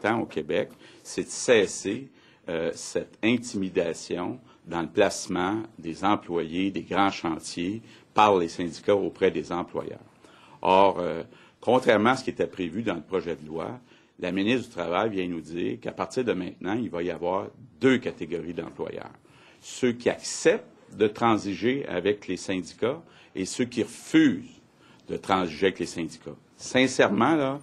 important au Québec, c'est de cesser cette intimidation dans le placement des employés des grands chantiers par les syndicats auprès des employeurs. Or, contrairement à ce qui était prévu dans le projet de loi, la ministre du Travail vient nous dire qu'à partir de maintenant, il va y avoir 2 catégories d'employeurs. Ceux qui acceptent de transiger avec les syndicats et ceux qui refusent de transiger avec les syndicats. Sincèrement, là,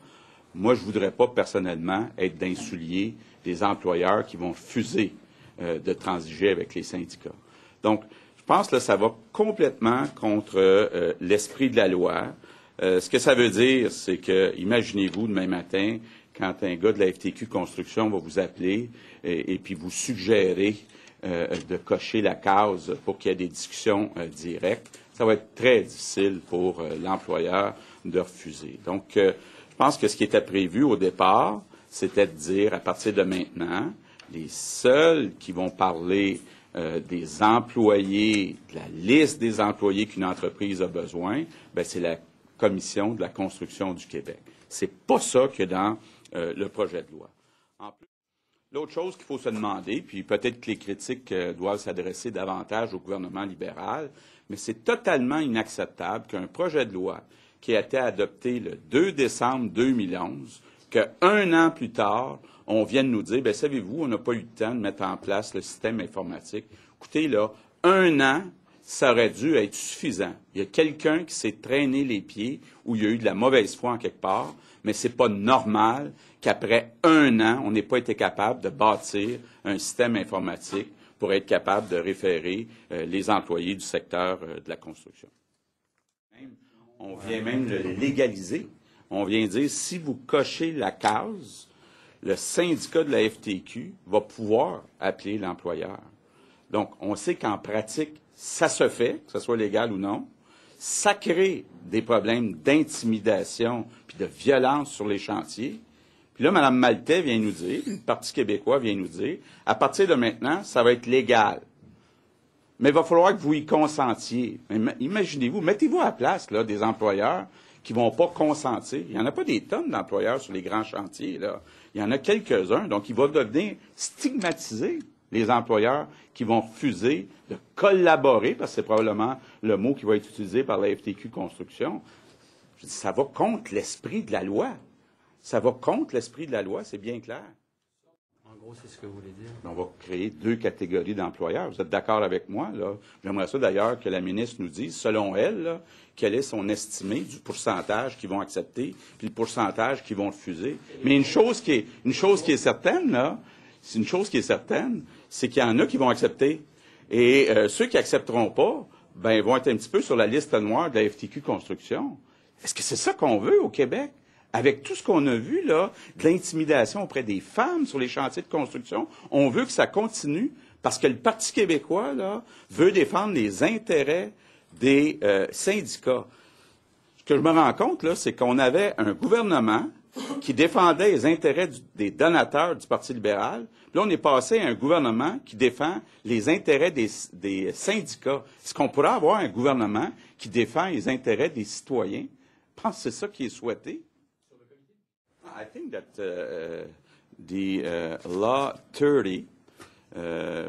moi, je ne voudrais pas personnellement être d'un soulier des employeurs qui vont refuser de transiger avec les syndicats. Donc, je pense que ça va complètement contre l'esprit de la loi. Ce que ça veut dire, c'est que, imaginez-vous, demain matin, quand un gars de la FTQ Construction va vous appeler et puis vous suggérer de cocher la case pour qu'il y ait des discussions directes, ça va être très difficile pour l'employeur de refuser. Donc, je pense que ce qui était prévu au départ, c'était de dire, à partir de maintenant, les seuls qui vont parler des employés, de la liste des employés qu'une entreprise a besoin, bien, c'est la Commission de la construction du Québec. C'est pas ça qu'il y a dans le projet de loi. En plus, l'autre chose qu'il faut se demander, puis peut-être que les critiques doivent s'adresser davantage au gouvernement libéral, mais c'est totalement inacceptable qu'un projet de loi qui a été adopté le 2 décembre 2011, qu'un an plus tard, on vienne nous dire, bien, savez-vous, on n'a pas eu le temps de mettre en place le système informatique. Écoutez, là, 1 an, ça aurait dû être suffisant. Il y a quelqu'un qui s'est traîné les pieds ou il y a eu de la mauvaise foi en quelque part, mais c'est pas normal qu'après 1 an, on n'ait pas été capable de bâtir un système informatique pour être capable de référer les employés du secteur de la construction. On vient même le légaliser. On vient dire, si vous cochez la case, le syndicat de la FTQ va pouvoir appeler l'employeur. Donc, on sait qu'en pratique, ça se fait, que ce soit légal ou non. Ça crée des problèmes d'intimidation puis de violence sur les chantiers. Puis là, Mme Maltais vient nous dire, le Parti québécois vient nous dire, à partir de maintenant, ça va être légal. Mais il va falloir que vous y consentiez. Imaginez-vous, mettez-vous à la place là, des employeurs qui ne vont pas consentir. Il n'y en a pas des tonnes d'employeurs sur les grands chantiers, là. Il y en a quelques-uns. Donc, il va devenir stigmatiser les employeurs qui vont refuser de collaborer, parce que c'est probablement le mot qui va être utilisé par la FTQ Construction. Je dis, ça va contre l'esprit de la loi. Ça va contre l'esprit de la loi, c'est bien clair. En gros, c'est ce que vous voulez dire. On va créer 2 catégories d'employeurs. Vous êtes d'accord avec moi, là? J'aimerais ça d'ailleurs que la ministre nous dise, selon elle, là, quel est son estimé du pourcentage qu'ils vont accepter, puis le pourcentage qu'ils vont refuser. Mais une chose qui est certaine, là, c'est une chose qui est certaine, c'est qu'il y en a qui vont accepter. Et ceux qui accepteront pas, ben, vont être un petit peu sur la liste noire de la FTQ Construction. Est-ce que c'est ça qu'on veut au Québec? Avec tout ce qu'on a vu, là, de l'intimidation auprès des femmes sur les chantiers de construction, on veut que ça continue parce que le Parti québécois, là, veut défendre les intérêts des syndicats. Ce que je me rends compte, là, c'est qu'on avait un gouvernement qui défendait les intérêts des donateurs du Parti libéral. Puis là, on est passé à un gouvernement qui défend les intérêts des syndicats. Est-ce qu'on pourrait avoir un gouvernement qui défend les intérêts des citoyens? Je pense que c'est ça qui est souhaité. I think that the Law 30,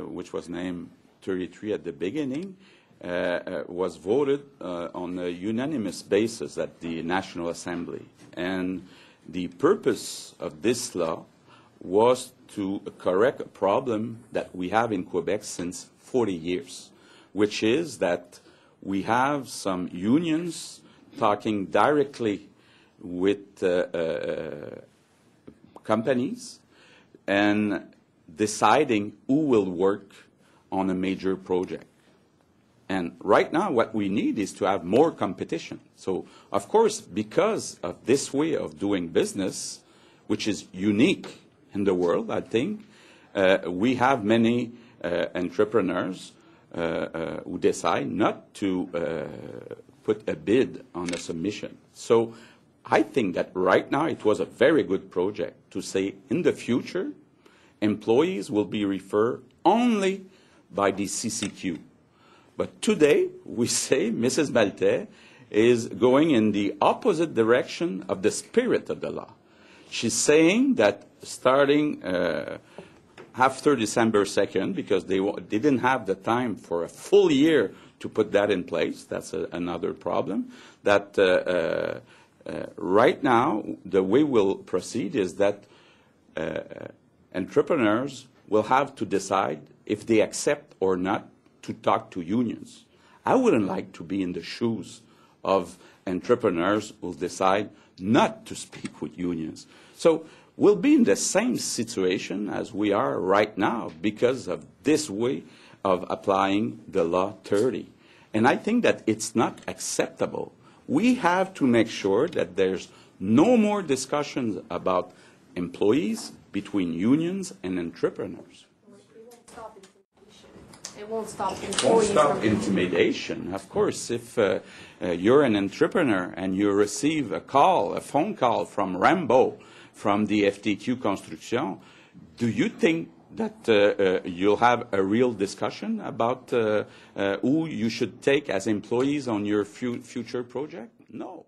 which was named 33 at the beginning, was voted on a unanimous basis at the National Assembly. And the purpose of this law was to correct a problem that we have in Quebec since 40 years, which is that we have some unions talking directly with companies and deciding who will work on a major project. And right now, what we need is to have more competition. So, of course, because of this way of doing business, which is unique in the world, I think, we have many entrepreneurs who decide not to put a bid on a submission. So I think that right now it was a very good project to say in the future, employees will be referred only by the CCQ. But today, we say Mrs. Maltais is going in the opposite direction of the spirit of the law. She's saying that starting after December 2nd, because they didn't have the time for a full year to put that in place, that's another problem, that right now the way we'll proceed is that entrepreneurs will have to decide if they accept or not to talk to unions. I wouldn't like to be in the shoes of entrepreneurs who decide not to speak with unions. So we'll be in the same situation as we are right now because of this way of applying the Law 30. And I think that it's not acceptable. We have to make sure that there's no more discussions about employees between unions and entrepreneurs. It won't stop It won't stop intimidation. Of course, if you're an entrepreneur and you receive a phone call from Rambo, from the FTQ Construction, do you think that you'll have a real discussion about who you should take as employees on your future project? No.